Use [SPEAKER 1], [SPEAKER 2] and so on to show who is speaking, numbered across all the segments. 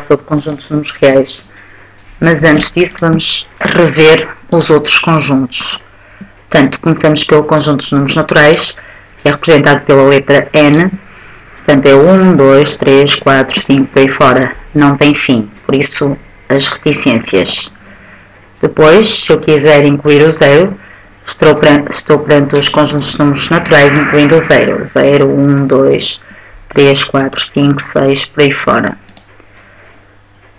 [SPEAKER 1] sobre conjuntos de números reais, mas antes disso vamos rever os outros conjuntos. Portanto, começamos pelo conjunto dos números naturais, que é representado pela letra N. Portanto, é 1, 2, 3, 4, 5, por aí fora. Não tem fim, por isso as reticências. Depois, se eu quiser incluir o zero, estou perante os conjuntos de números naturais, incluindo o zero. 0, 1, 2, 3, 4, 5, 6, por aí fora.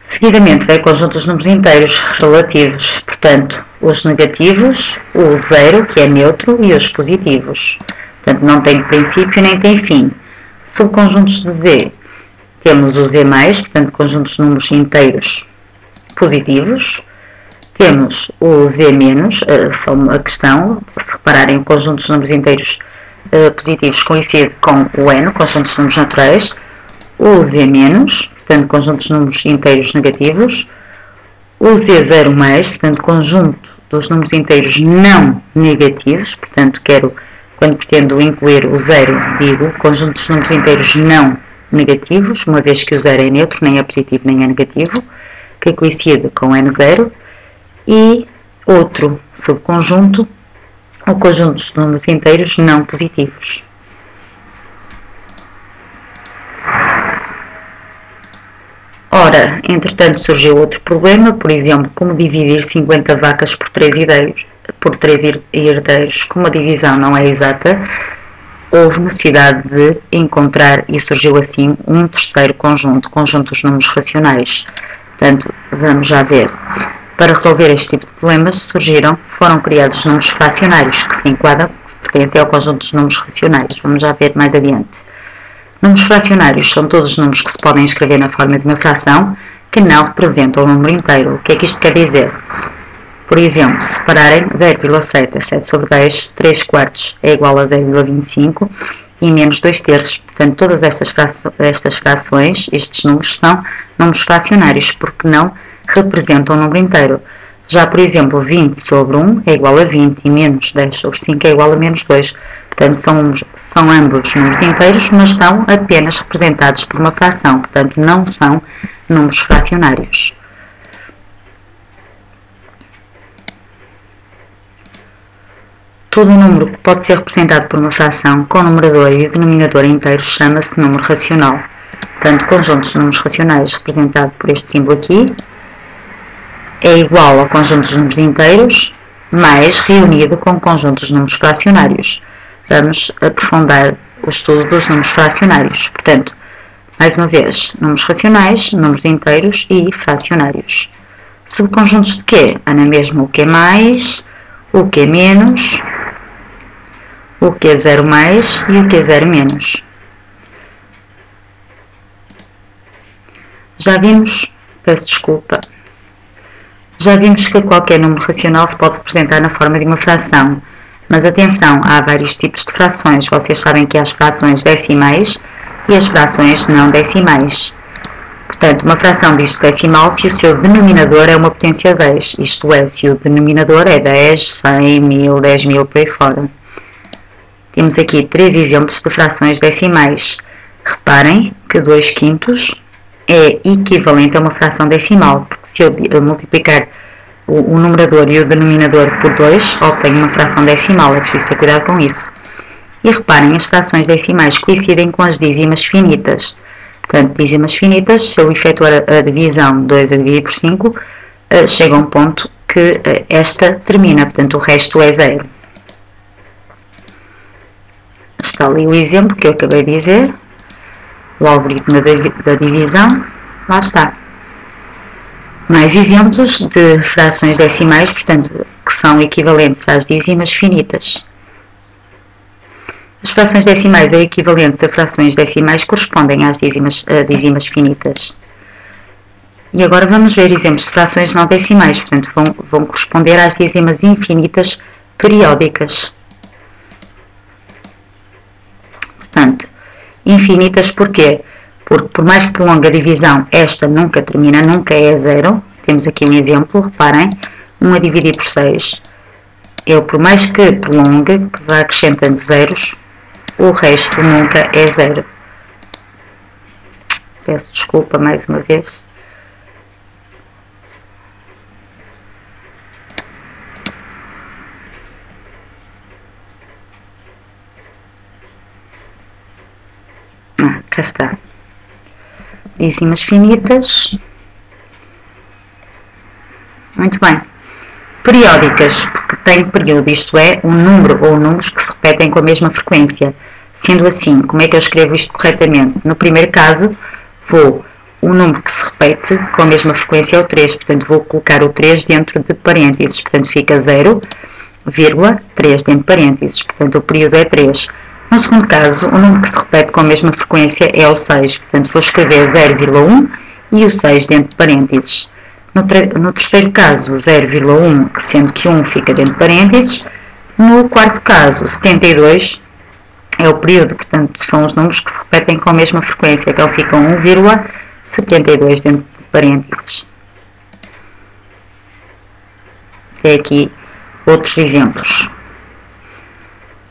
[SPEAKER 1] Seguidamente, vem o conjunto dos números inteiros relativos, portanto, os negativos, o zero, que é neutro, e os positivos. Portanto, não tem princípio nem tem fim. Subconjuntos de Z, temos o Z+, portanto, conjuntos de números inteiros positivos. Temos o Z-, só uma questão, se repararem, o conjunto de números inteiros positivos coincide com o N, conjunto de números naturais. O Z-, portanto, conjunto de números inteiros negativos. O Z0+, portanto, conjunto dos números inteiros não negativos, portanto, quando pretendo incluir o zero, digo conjunto dos números inteiros não negativos, uma vez que o zero é neutro, nem é positivo nem é negativo, que coincide com N0. E outro subconjunto, o conjunto dos números inteiros não positivos. Ora, entretanto surgiu outro problema, por exemplo, como dividir 50 vacas por 3 herdeiros. Como a divisão não é exata, houve necessidade de encontrar e surgiu assim um terceiro conjunto dos números racionais. Portanto, vamos já ver. Para resolver este tipo de problemas, foram criados números fracionários, que se enquadram, que pertencem ao conjunto dos números racionais. Vamos já ver mais adiante. Números fracionários são todos os números que se podem escrever na forma de uma fração, que não representam o número inteiro. O que é que isto quer dizer? Por exemplo, se separarem 0,7 é 7 sobre 10, 3 quartos é igual a 0,25 e menos 2 terços. Portanto, todas estas frações, estes números, são números fracionários, porque não representam o número inteiro. Já, por exemplo, 20 sobre 1 é igual a 20 e menos 10 sobre 5 é igual a menos 2. Portanto, são ambos números inteiros, mas estão apenas representados por uma fração. Portanto, não são números fracionários. Todo número que pode ser representado por uma fração com numerador e denominador inteiros chama-se número racional. Portanto, conjuntos de números racionais representado por este símbolo aqui é igual ao conjunto dos números inteiros, mais reunido com o conjunto dos números fracionários. Vamos aprofundar o estudo dos números fracionários. Portanto, mais uma vez, números racionais, números inteiros e fracionários. Subconjuntos de quê? É na mesma o que é mais, o que é menos, o que é zero mais e o que é zero menos. Já vimos que qualquer número racional se pode representar na forma de uma fração. Mas atenção, há vários tipos de frações. Vocês sabem que há as frações decimais e as frações não decimais. Portanto, uma fração diz decimal se o seu denominador é uma potência 10. Isto é, se o denominador é 10, 100, 1000, 10.000, por aí fora. Temos aqui 3 exemplos de frações decimais. Reparem que 2 quintos é equivalente a uma fração decimal, porque se eu multiplicar o numerador e o denominador por 2, obtenho uma fração decimal, é preciso ter cuidado com isso. E reparem, as frações decimais coincidem com as dízimas finitas. Portanto, dízimas finitas, se eu efetuar a divisão 2 a dividir por 5, chega a um ponto que esta termina, portanto o resto é zero. Está ali o exemplo que eu acabei de dizer, o algoritmo da divisão, lá está. Mais exemplos de frações decimais, portanto, que são equivalentes às dízimas finitas. As frações decimais ou equivalentes a frações decimais correspondem às dízimas finitas. E agora vamos ver exemplos de frações não decimais, portanto, vão corresponder às dízimas infinitas periódicas. Portanto, infinitas porquê? Porque por mais que prolongue a divisão, esta nunca termina, nunca é zero. Temos aqui um exemplo, reparem, 1 a dividir por 6. Eu, por mais que prolongue, que vá acrescentando zeros, o resto nunca é zero. Peço desculpa mais uma vez. cá está. Dízimas finitas. Muito bem. Periódicas, porque tem período, isto é, um número ou números que se repetem com a mesma frequência. Sendo assim, como é que eu escrevo isto corretamente? No primeiro caso, o número que se repete com a mesma frequência é o 3, portanto vou colocar o 3 dentro de parênteses, portanto fica 0,3 dentro de parênteses, portanto o período é 3. No segundo caso, o número que se repete com a mesma frequência é o 6, portanto vou escrever 0,1 e o 6 dentro de parênteses. No terceiro caso, 0,1, sendo que 1 fica dentro de parênteses. No quarto caso, 72 é o período, portanto são os números que se repetem com a mesma frequência, então ficam 1,72 dentro de parênteses. Tem aqui outros exemplos.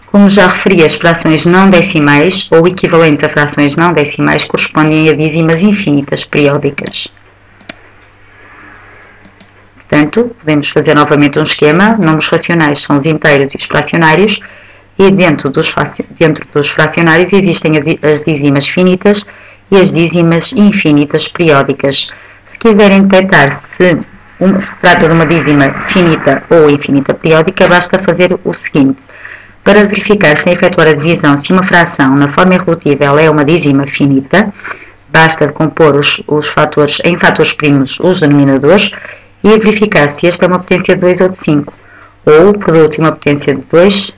[SPEAKER 1] Como já referi, as frações não decimais ou equivalentes a frações não decimais correspondem a dízimas infinitas periódicas. Portanto, podemos fazer novamente um esquema. Números racionais são os inteiros e os fracionários, e dentro dos fracionários existem as dízimas finitas e as dízimas infinitas periódicas. Se quiserem detectar se trata de uma dízima finita ou infinita periódica, basta fazer o seguinte. Para verificar sem efetuar a divisão se uma fração na forma irredutível é uma dízima finita, basta decompor os fatores em fatores primos os denominadores e verificar se esta é uma potência de 2 ou de 5, ou o produto de uma potência de 2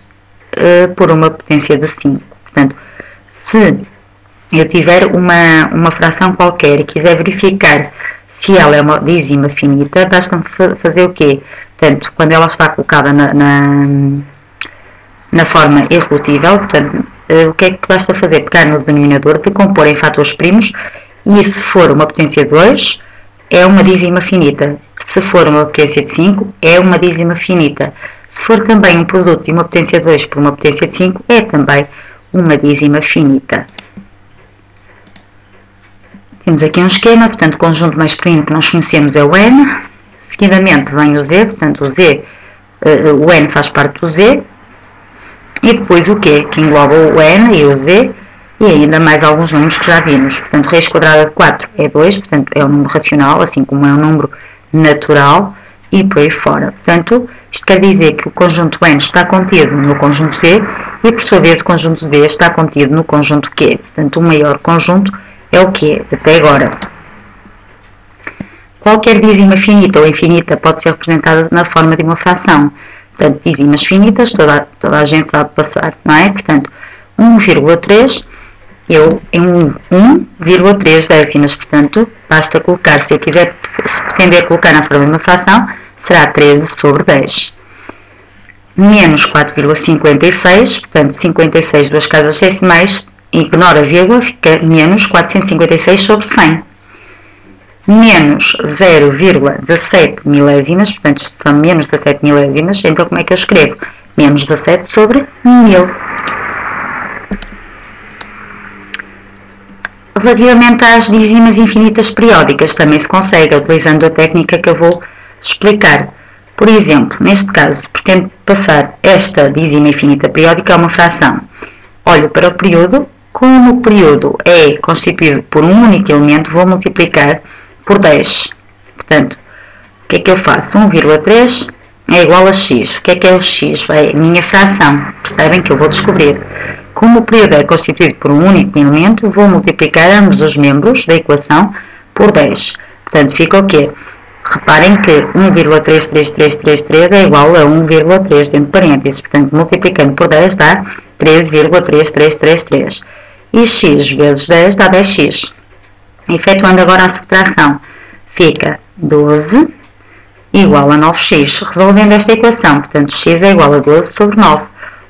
[SPEAKER 1] por uma potência de 5. Portanto, se eu tiver uma fração qualquer e quiser verificar se ela é uma dízima finita, basta-me fazer o quê? Portanto, quando ela está colocada na forma irredutível, portanto, o que é que basta fazer? Pegar no denominador, decompor em fatores primos, e se for uma potência de 2, é uma dízima finita. Se for uma potência de 5, é uma dízima finita. Se for também um produto de uma potência de 2 por uma potência de 5, é também uma dízima finita. Temos aqui um esquema, portanto, o conjunto mais pequeno que nós conhecemos é o N. Seguidamente vem o Z, portanto, o N faz parte do Z. E depois o Q, que engloba o N e o Z, e ainda mais alguns números que já vimos. Portanto, raiz quadrada de 4 é 2, portanto, é um número racional, assim como é um número natural, e por aí fora. Portanto, isto quer dizer que o conjunto N está contido no conjunto Z, e por sua vez o conjunto Z está contido no conjunto Q. Portanto, o maior conjunto é o Q, até agora. Qualquer dízima finita ou infinita pode ser representada na forma de uma fração. Portanto, dízimas finitas, toda a gente sabe passar, não é? Portanto, 1,3, em 1,3 décimas, portanto, basta colocar, se pretender colocar na forma de uma fração, será 13 sobre 10. Menos 4,56, portanto, 56 duas casas decimais, ignora a vírgula, fica menos 456 sobre 100. Menos 0,17 milésimas, portanto, isto são menos 17 milésimas, então como é que eu escrevo? Menos 17 sobre 1000. Relativamente às dízimas infinitas periódicas, também se consegue, utilizando a técnica que eu vou explicar. Por exemplo, neste caso, pretendo passar esta dízima infinita periódica a uma fração. Olho para o período, como o período é constituído por um único elemento, vou multiplicar por 10. Portanto, o que é que eu faço? 1,3 é igual a x. O que é o x? É a minha fração. Percebem que eu vou descobrir. Como o período é constituído por um único elemento, vou multiplicar ambos os membros da equação por 10. Portanto, fica o quê? Reparem que 1,33333 é igual a 1,3 dentro de parênteses. Portanto, multiplicando por 10 dá 13,3333. E x vezes 10 dá 10x. Efetuando agora a subtração, fica 12 igual a 9x. Resolvendo esta equação, portanto, x é igual a 12 sobre 9.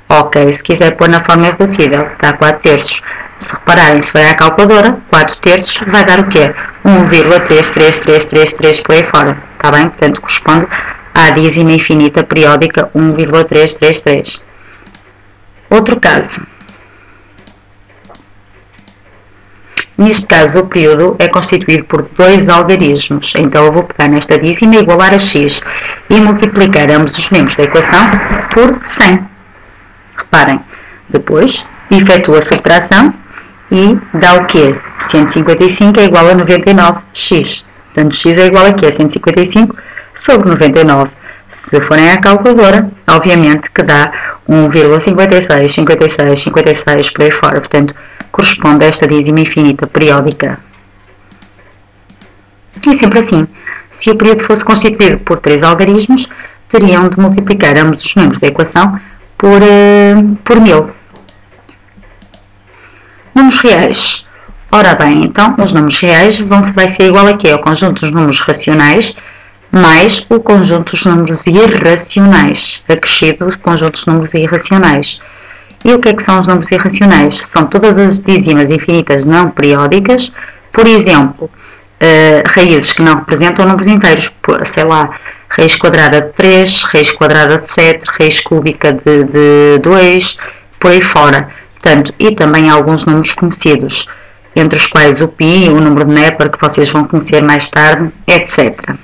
[SPEAKER 1] Ok, se quiser pôr na forma irredutível, dá 4 terços. Se repararem, se for à calculadora, 4 terços vai dar o quê? 1,33333 por aí fora. Está bem? Portanto, corresponde à dízima infinita periódica 1,333. Outro caso. Neste caso, o período é constituído por dois algarismos. Então, eu vou pegar nesta dízima e igualar a x e multiplicar ambos os membros da equação por 100. Reparem, depois efetuo a subtração e dá o quê? 155 é igual a 99x. Portanto, x é igual a quê? 155 sobre 99. Se forem à calculadora, obviamente que dá 1,56, 56, 56, por aí fora. Portanto, corresponde a esta dízima infinita periódica. E sempre assim, se o período fosse constituído por 3 algarismos, teriam de multiplicar ambos os números da equação por 1000. Números reais. Ora bem, então, os números reais vai ser igual a quê? Ao conjunto dos números racionais mais o conjunto dos números irracionais, acrescido os conjuntos de números irracionais. E o que é que são os números irracionais? São todas as dízimas infinitas não periódicas, por exemplo, raízes que não representam números inteiros, sei lá, raiz quadrada de 3, raiz quadrada de 7, raiz cúbica de 2, por aí fora. Portanto, e também alguns números conhecidos, entre os quais o π, o número de Neper, que vocês vão conhecer mais tarde, etc.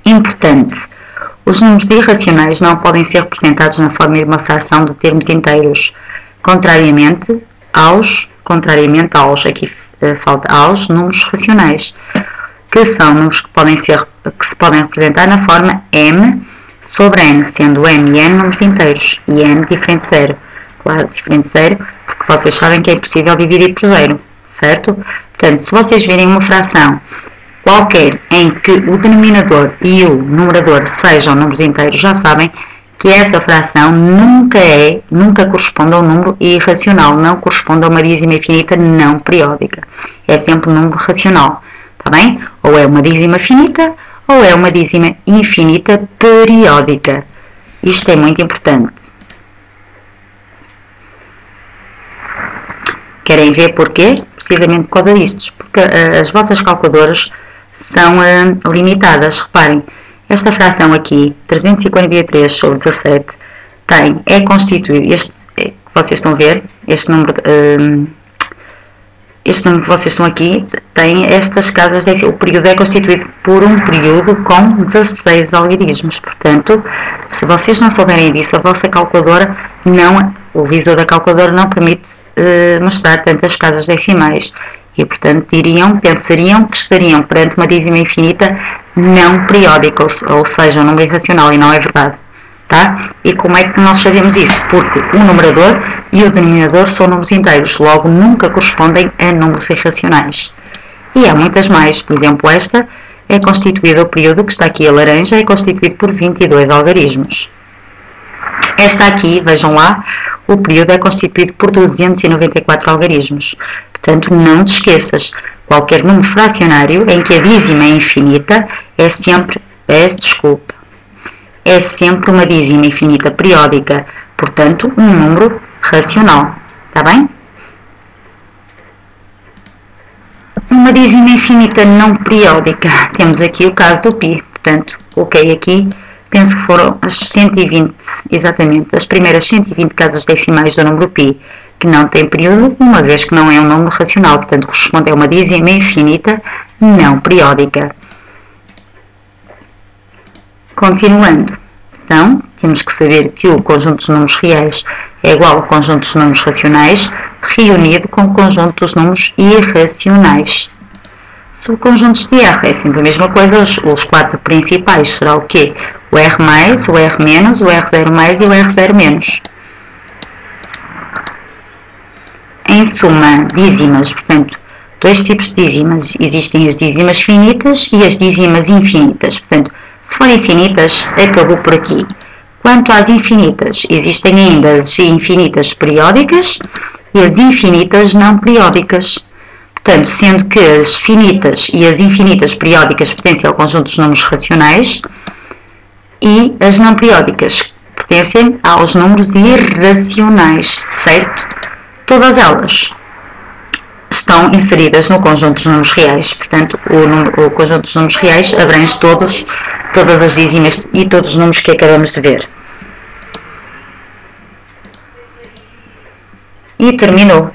[SPEAKER 1] Importante, os números irracionais não podem ser representados na forma de uma fração de termos inteiros, contrariamente aos, aqui falta aos números racionais, que são números que se podem representar na forma m sobre n, sendo m e n números inteiros e n diferente de zero. Claro, diferente de zero, porque vocês sabem que é impossível dividir por zero, certo? Portanto, se vocês virem uma fração qualquer em que o denominador e o numerador sejam números inteiros, já sabem que essa fração nunca corresponde a um número irracional, não corresponde a uma dízima infinita não periódica. É sempre um número racional, está bem? Ou é uma dízima finita, ou é uma dízima infinita periódica. Isto é muito importante. Querem ver porquê? Precisamente por causa disto, porque as vossas calculadoras são limitadas. Reparem, esta fração aqui, 343 sobre 17, é constituído, este que vocês estão a ver, este número que vocês estão aqui, tem estas casas, o período é constituído por um período com 16 algarismos. Portanto, se vocês não souberem disso, a vossa calculadora o visor da calculadora não permite mostrar tantas casas decimais e, portanto, pensariam que estariam perante uma dízima infinita não periódica, ou seja, um número irracional, e não é verdade, tá? E como é que nós sabemos isso? Porque o numerador e o denominador são números inteiros, logo nunca correspondem a números irracionais. E há muitas mais, por exemplo, esta é constituída, o período que está aqui a laranja, é constituído por 22 algarismos. Esta aqui, vejam lá, o período é constituído por 294 algarismos. Portanto, não te esqueças, qualquer número fracionário em que a dízima é infinita é sempre uma dízima infinita periódica, portanto, um número racional. Está bem? Uma dízima infinita não periódica, temos aqui o caso do π. Portanto, coloquei aqui, penso que foram as 120, exatamente, as primeiras 120 casas decimais do número π, que não tem período, uma vez que não é um número racional, portanto, corresponde a uma dízima infinita não periódica. Continuando, então, temos que saber que o conjunto dos números reais é igual ao conjunto dos números racionais, reunido com o conjunto dos números irracionais. Se o conjunto de R é sempre a mesma coisa, os 4 principais será o quê? O R+, o R-, o R0+, e o R0-. Em suma, dízimas, portanto, dois tipos de dízimas. Existem as dízimas finitas e as dízimas infinitas. Portanto, se forem infinitas, acabou por aqui. Quanto às infinitas, existem ainda as infinitas periódicas e as infinitas não periódicas. Portanto, sendo que as finitas e as infinitas periódicas pertencem ao conjunto dos números racionais e as não periódicas pertencem aos números irracionais, certo? Todas elas estão inseridas no conjunto dos números reais. Portanto, o conjunto dos números reais abrange todas as dízimas e todos os números que acabamos de ver. E terminou.